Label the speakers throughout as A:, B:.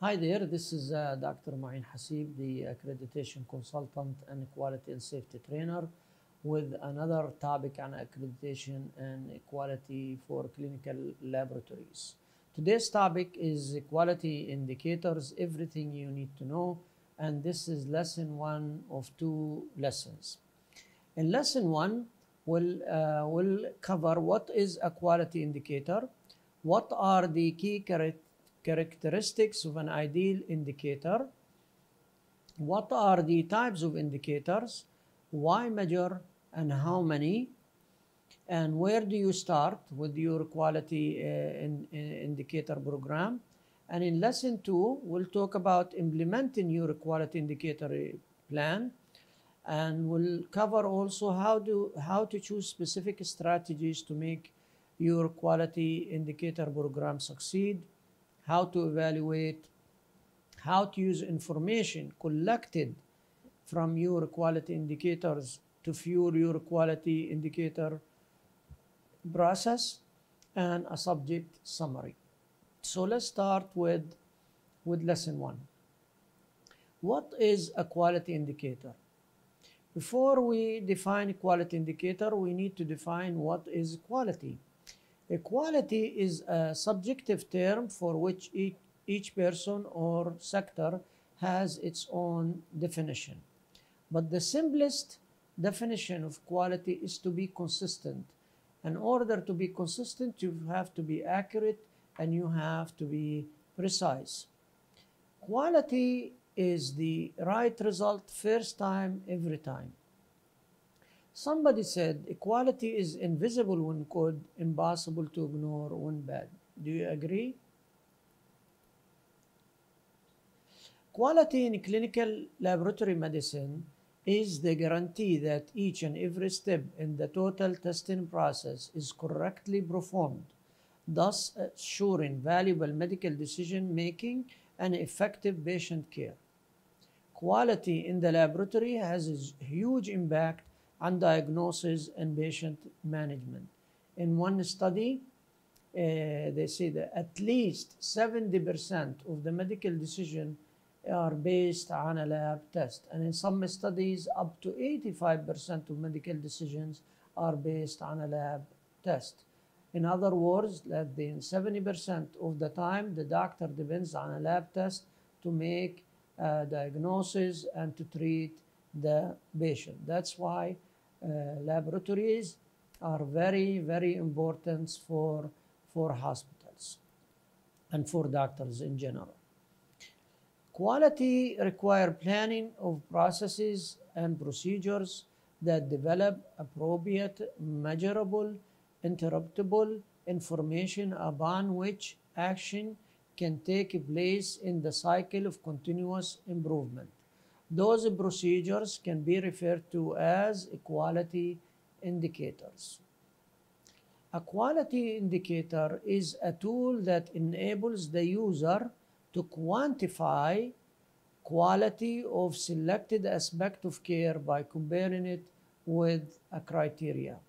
A: Hi there, this is Dr. Ma'in Hasib, the Accreditation Consultant and Quality and Safety Trainer, with another topic on accreditation and quality for clinical laboratories. Today's topic is quality indicators, everything you need to know, and this is lesson 1 of 2 lessons. In lesson 1, we'll cover what is a quality indicator, what are the key characteristics of an ideal indicator, what are the types of indicators, why measure and how many, and where do you start with your quality indicator program. And in lesson 2, we'll talk about implementing your quality indicator plan, and we'll cover also how to choose specific strategies to make your quality indicator program succeed, how to evaluate, how to use information collected from your quality indicators to fuel your quality indicator process, and a subject summary. So let's start with lesson 1. What is a quality indicator? Before we define quality indicator, we need to define what is quality. Quality is a subjective term for which each person or sector has its own definition. But the simplest definition of quality is to be consistent. In order to be consistent, you have to be accurate and you have to be precise. Quality is the right result first time, every time. Somebody said equality is invisible when good, impossible to ignore when bad. Do you agree? Quality in clinical laboratory medicine is the guarantee that each and every step in the total testing process is correctly performed, thus assuring valuable medical decision making and effective patient care. Quality in the laboratory has a huge impact on diagnosis and patient management. In one study, they say that at least 70% of the medical decisions are based on a lab test. And in some studies, up to 85% of medical decisions are based on a lab test. In other words, less than 70% of the time, the doctor depends on a lab test to make a diagnosis and to treat the patient. That's why laboratories are very, very important for hospitals and for doctors in general. Quality requires planning of processes and procedures that develop appropriate, measurable, interruptible information upon which action can take place in the cycle of continuous improvement. Those procedures can be referred to as quality indicators. A quality indicator is a tool that enables the user to quantify quality of selected aspect of care by comparing it with a criteria.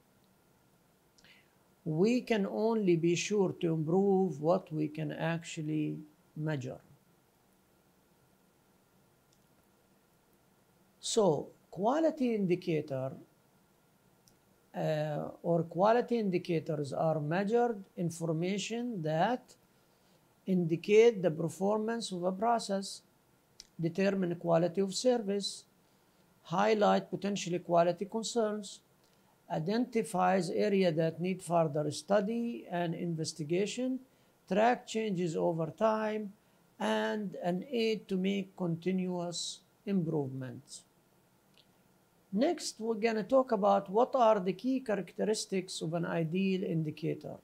A: We can only be sure to improve what we can actually measure. So, quality indicator or quality indicators are measured information that indicate the performance of a process, determine quality of service, highlight potential quality concerns, identifies areas that need further study and investigation, track changes over time, and an aid to make continuous improvements. Next, we're going to talk about what are the key characteristics of an ideal indicator.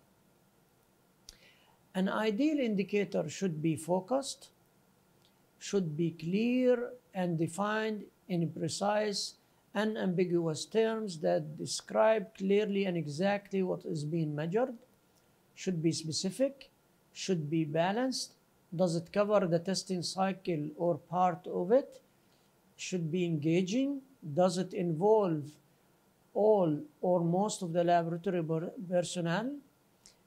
A: An ideal indicator should be focused, should be clear and defined in precise and ambiguous terms that describe clearly and exactly what is being measured, should be specific, should be balanced, does it cover the testing cycle or part of it, should be engaging, does it involve all or most of the laboratory personnel,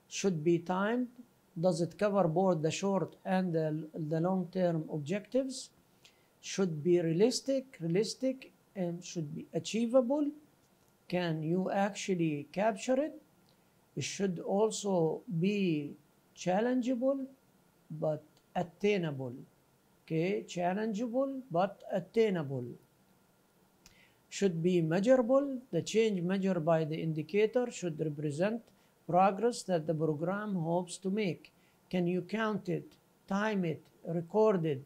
A: should be timed, Does it cover both the short and the long-term objectives? Should be realistic and should be achievable. Can you actually capture it? It should also be challengeable but attainable. Okay, challengeable but attainable. Should be measurable. The change measured by the indicator should represent progress that the program hopes to make. Can you count it, time it, record it?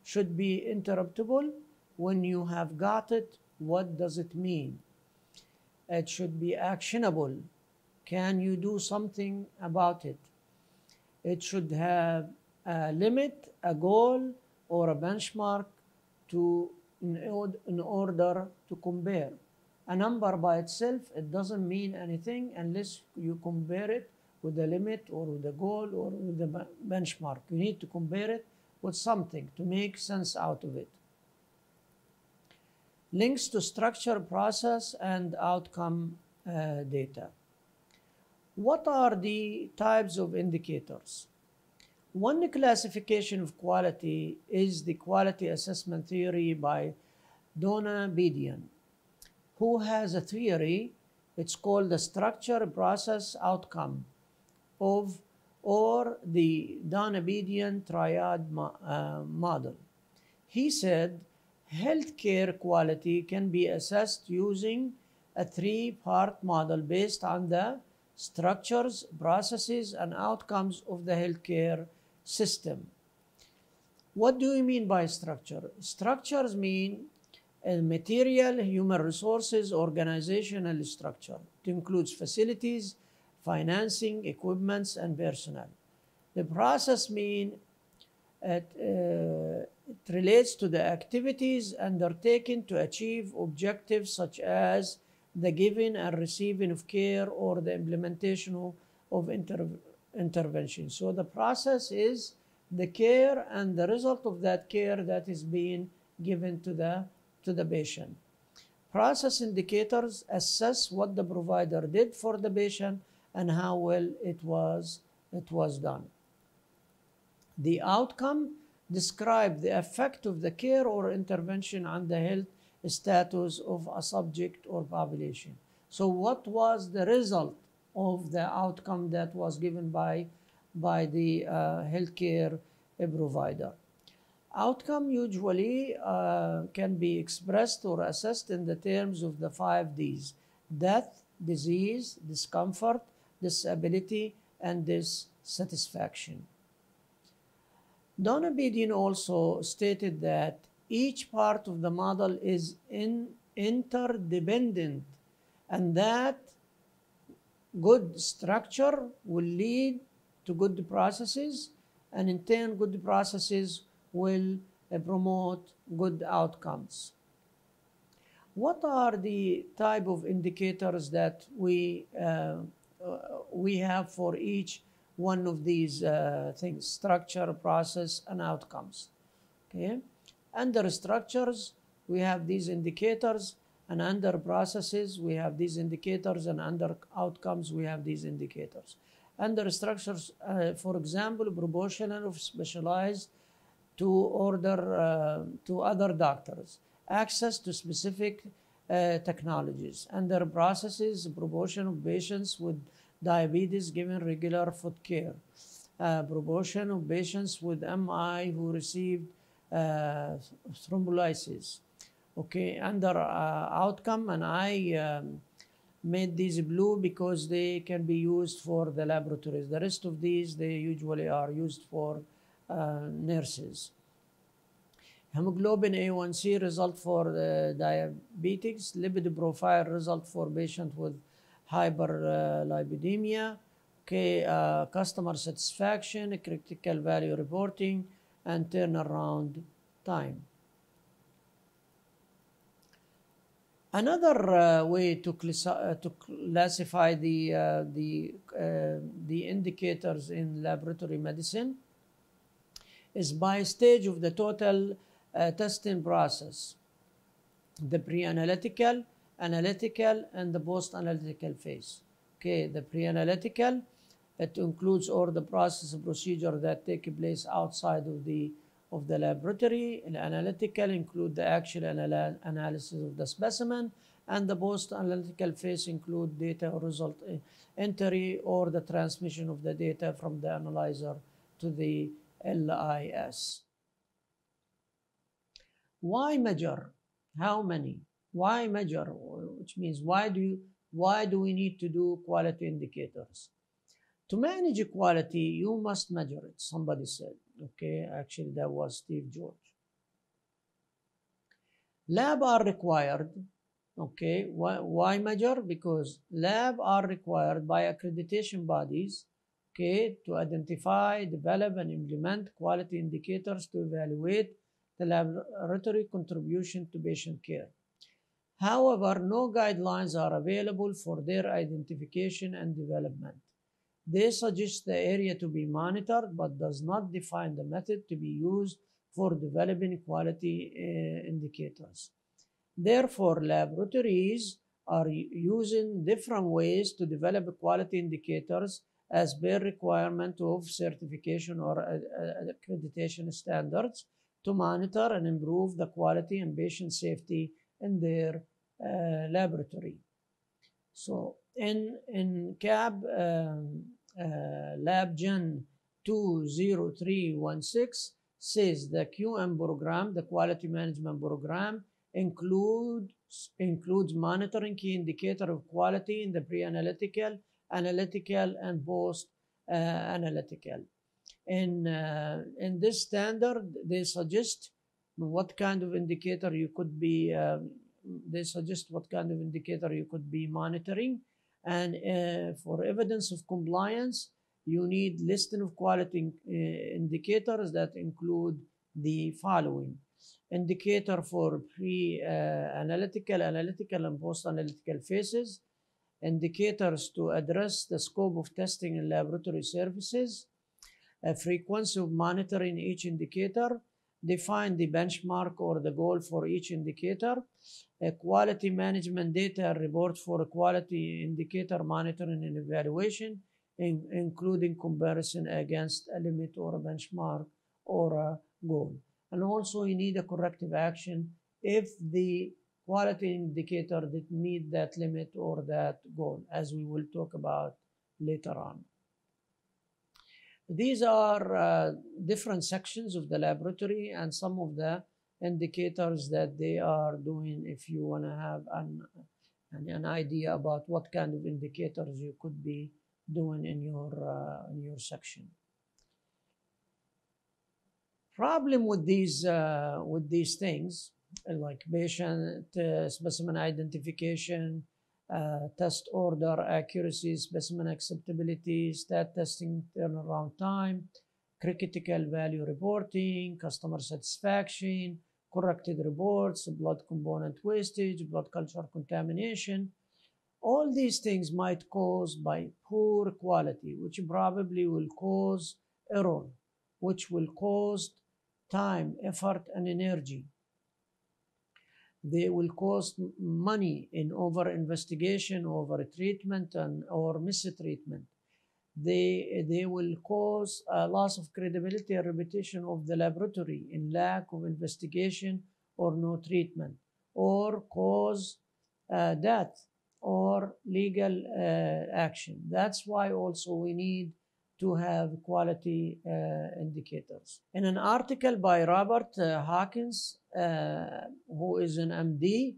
A: Should be interruptible. When you have got it, what does it mean? It should be actionable. Can you do something about it? It should have a limit, a goal, or a benchmark in order to compare. A number by itself, it doesn't mean anything unless you compare it with the limit or with the goal or with the benchmark. You need to compare it with something to make sense out of it. Links to structure, process, and outcome data. What are the types of indicators? One classification of quality is the quality assessment theory by Donna Bedian, who has a theory. It's called the structure, process, outcome or the Donna Bedian triad model. He said healthcare quality can be assessed using a three-part model based on the structures, processes, and outcomes of the healthcare system. What do we mean by structure? Structures mean material, human resources, organizational structure. It includes facilities, financing, equipments, and personnel. The process mean it relates to the activities undertaken to achieve objectives such as the giving and receiving of care or the implementation of intervention. So the process is the care and the result of that care that is being given to the patient. Process indicators assess what the provider did for the patient and how well it was done. The outcome describe the effect of the care or intervention on the health status of a subject or population. So what was the result of the outcome that was given by the healthcare provider? Outcome usually can be expressed or assessed in the terms of the 5 Ds: death, disease, discomfort, disability, and dissatisfaction. Donna Bedian also stated that each part of the model is interdependent and that good structure will lead to good processes, and in turn good processes will promote good outcomes. What are the type of indicators that we have for each one of these things: structure, process, and outcomes? Okay. Under structures, we have these indicators, and under processes, we have these indicators, and under outcomes, we have these indicators. Under structures, for example, proportional of specialized to other doctors, access to specific technologies. Under processes, proportion of patients with diabetes given regular food care, proportion of patients with MI who received thrombolysis. Okay, under outcome, and I made these blue because they can be used for the laboratories. The rest of these, they usually are used for nurses. Hemoglobin A1C result for diabetics. Lipid profile result for patient with hyperlipidemia. Okay, customer satisfaction, critical value reporting, and turnaround time. Another way to classify the indicators in laboratory medicine is by stage of the total testing process: the pre-analytical, analytical, and the post-analytical phase. Okay, the pre-analytical It includes all the process procedure that take place outside of the laboratory. The analytical include the actual analysis of the specimen, and the post-analytical phase include data or result entry or the transmission of the data from the analyzer to the LIS. Why measure? How many? Why measure? Which means why do we need to do quality indicators? To manage quality, you must measure it, somebody said. Okay, actually that was Steve George. Lab are required. Okay, why measure? Because lab are required by accreditation bodies, okay, to identify, develop, and implement quality indicators to evaluate the laboratory contribution to patient care. However, no guidelines are available for their identification and development. They suggest the area to be monitored, but does not define the method to be used for developing quality indicators. Therefore, laboratories are using different ways to develop quality indicators as per requirement of certification or accreditation standards to monitor and improve the quality and patient safety in their laboratory. So in CAB Lab Gen 20316 says the QM program, the quality management program, includes monitoring key indicator of quality in the pre-analytical, analytical, and post-analytical. In this standard, they suggest what kind of indicator you could be. They suggest what kind of indicator you could be monitoring, and for evidence of compliance, you need listing of quality indicators that include the following: indicator for pre-analytical, analytical, and post-analytical phases, indicators to address the scope of testing and laboratory services, a frequency of monitoring each indicator, define the benchmark or the goal for each indicator, a quality management data report for quality indicator monitoring and evaluation, including comparison against a limit or a benchmark or a goal. And also you need a corrective action if the quality indicator didn't meet that limit or that goal, as we will talk about later on. These are different sections of the laboratory and some of the indicators that they are doing if you want to have an idea about what kind of indicators you could be doing in your section. Problem with these things like patient specimen identification, test order accuracy, specimen acceptability, stat testing turnaround time, critical value reporting, customer satisfaction, corrected reports, blood component wastage, blood culture contamination. All these things might cause by poor quality, which probably will cause error, which will cause time, effort, and energy. They will cost money in over-investigation, over-treatment, or mistreatment. They will cause a loss of credibility and reputation of the laboratory in lack of investigation or no treatment, or cause death or legal action. That's why also we need to have quality indicators. In an article by Robert Hawkins, who is an MD,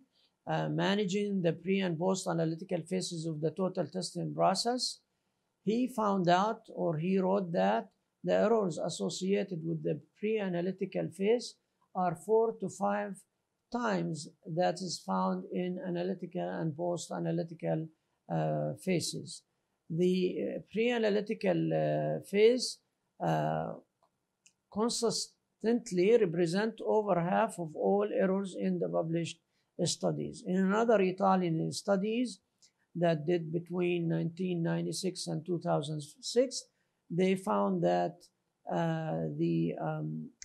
A: managing the pre and post analytical phases of the total testing process, he found out, or he wrote that the errors associated with the pre-analytical phase are 4 to 5 times that is found in analytical and post-analytical phases. The pre-analytical phase consistently represent over half of all errors in the published studies. In another Italian studies that did between 1996 and 2006, they found that the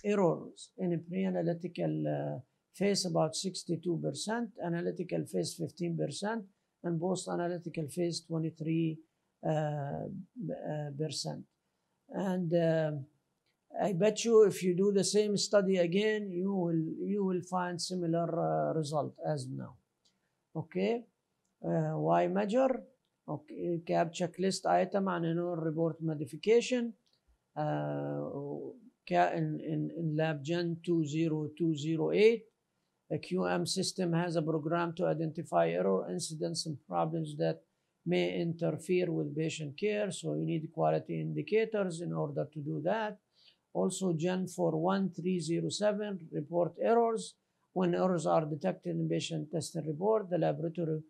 A: errors in a pre-analytical phase about 62%, analytical phase 15%, and post-analytical phase 23%. percent. And I bet you if you do the same study again, you will find similar result as now. Okay. Why measure? Okay, CAB checklist item and annual report modification. In lab gen 20208, a QM system has a program to identify error, incidents, and problems that may interfere with patient care. So you need quality indicators in order to do that. Also, Gen 41307, report errors. When errors are detected in patient testing report, the laboratory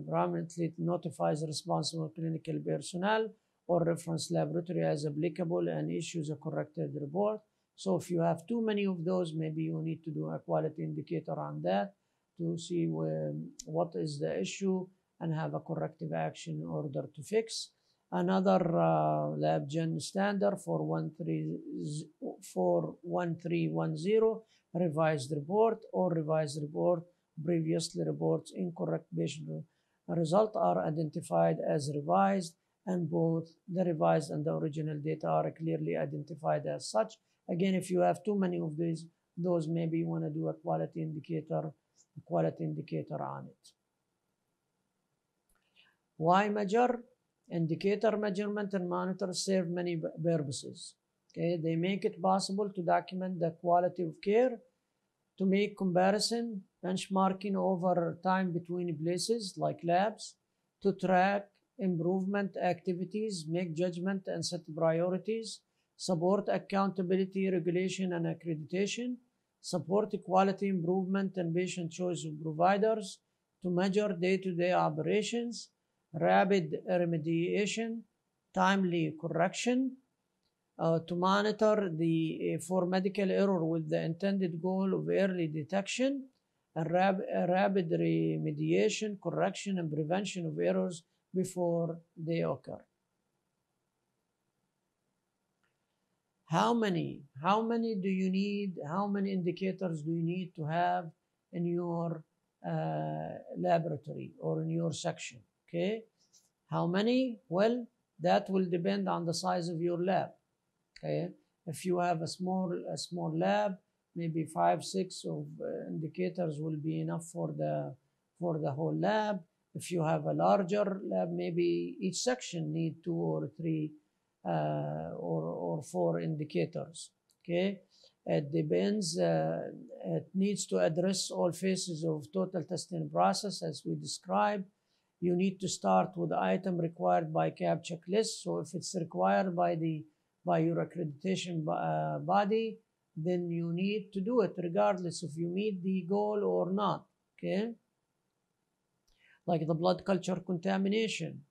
A: prominently notifies responsible clinical personnel or reference laboratory as applicable and issues a corrected report. So if you have too many of those, maybe you need to do a quality indicator on that to see what is the issue and have a corrective action in order to fix. Another lab gen standard for 1310, revised report or revised report previously reports incorrect patient result are identified as revised, and both the revised and the original data are clearly identified as such. Again, if you have too many of those maybe you want to do a quality indicator on it. Why measure? Indicator measurement and monitor serve many purposes. Okay, they make it possible to document the quality of care, to make comparison, benchmarking over time between places like labs, to track improvement activities, make judgment and set priorities, support accountability, regulation, and accreditation, support quality improvement and patient choice of providers, to measure day-to-day operations, rapid remediation, timely correction, to monitor for medical error with the intended goal of early detection, and rapid remediation, correction, and prevention of errors before they occur. How many do you need? How many indicators do you need to have in your laboratory or in your section? Okay, how many? Well, that will depend on the size of your lab. Okay, if you have a small lab, maybe 5-6 of indicators will be enough for the whole lab. If you have a larger lab, maybe each section need 2 or 3 or 4 indicators. Okay, it depends. It needs to address all phases of total testing process as we described. You need to start with the item required by CAB checklist. So if it's required by your accreditation body, then you need to do it regardless if you meet the goal or not. Okay, like the blood culture contamination.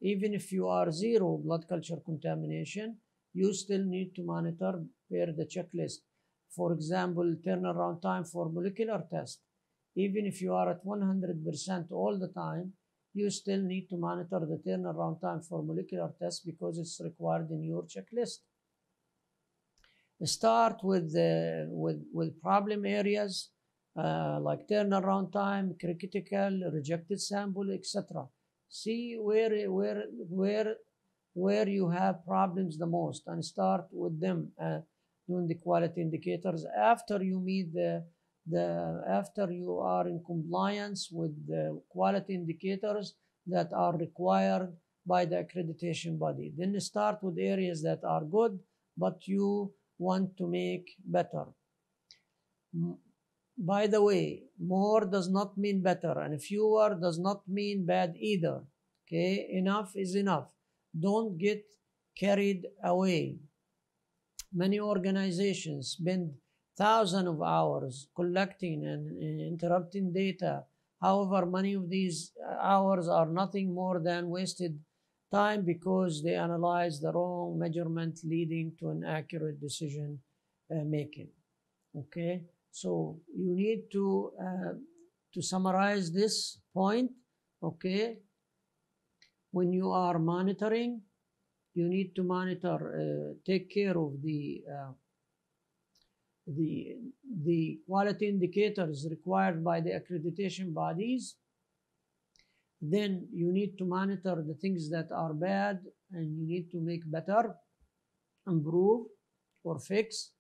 A: Even if you are 0 blood culture contamination, you still need to monitor per the checklist. For example, turnaround time for molecular test. Even if you are at 100% all the time, you still need to monitor the turnaround time for molecular tests because it's required in your checklist. Start with problem areas like turnaround time, critical, rejected sample, etc. See where you have problems the most and start with them doing the quality indicators. After you meet after you are in compliance with the quality indicators that are required by the accreditation body, then start with areas that are good but you want to make better. By the way, more does not mean better, and fewer does not mean bad either. Okay, enough is enough. Don't get carried away. Many organizations spend thousands of hours collecting and interpreting data. However, many of these hours are nothing more than wasted time because they analyze the wrong measurement, leading to inaccurate decision making. Okay, so you need to summarize this point. Okay, when you are monitoring, you need to monitor, take care of the quality indicators required by the accreditation bodies. Then you need to monitor the things that are bad and you need to make better, improve or fix,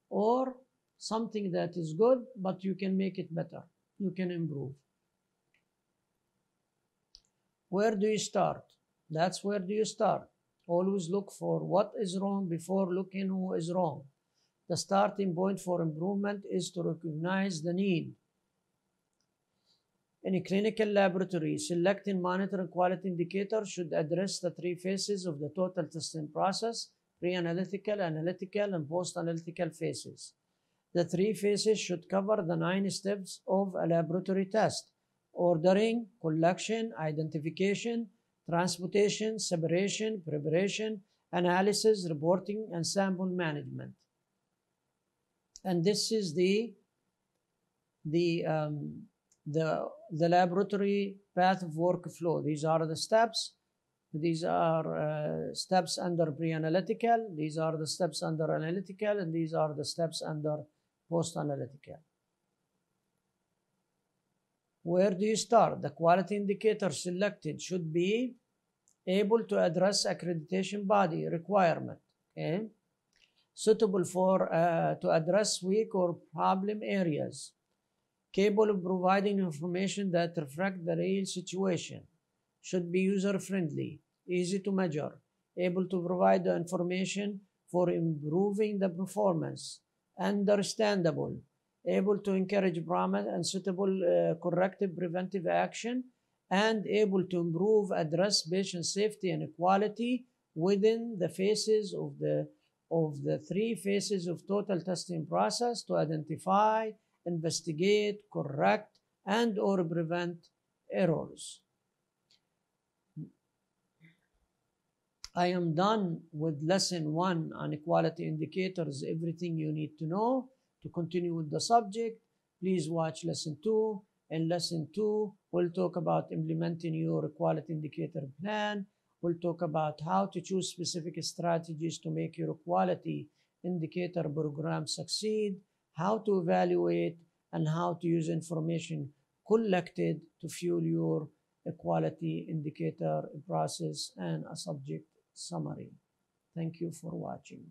A: or something that is good but you can make it better, you can improve. Where do you start? That's where do you start. Always look for what is wrong before looking who is wrong. The starting point for improvement is to recognize the need. In a clinical laboratory, selecting monitoring quality indicators should address the three phases of the total testing process: pre-analytical, analytical, and post-analytical phases. The three phases should cover the 9 steps of a laboratory test: ordering, collection, identification, transportation, separation, preparation, analysis, reporting, and sample management. And this is the laboratory path of workflow. These are the steps. These are steps under pre-analytical. These are the steps under analytical, and these are the steps under post-analytical. Where do you start? The quality indicator selected should be able to address accreditation body requirement, okay? Suitable for to address weak or problem areas, capable of providing information that reflect the real situation, should be user-friendly, easy to measure, able to provide the information for improving the performance, understandable, able to encourage promise and suitable corrective preventive action, and able to improve, address patient safety and quality within the phases of the three phases of total testing process to identify, investigate, correct, and or prevent errors. I am done with lesson 1 on quality indicators, everything you need to know. To continue with the subject, please watch lesson 2. In lesson 2, we'll talk about implementing your quality indicator plan. We'll talk about how to choose specific strategies to make your quality indicator program succeed, how to evaluate, and how to use information collected to fuel your quality indicator process, and a subject summary. Thank you for watching.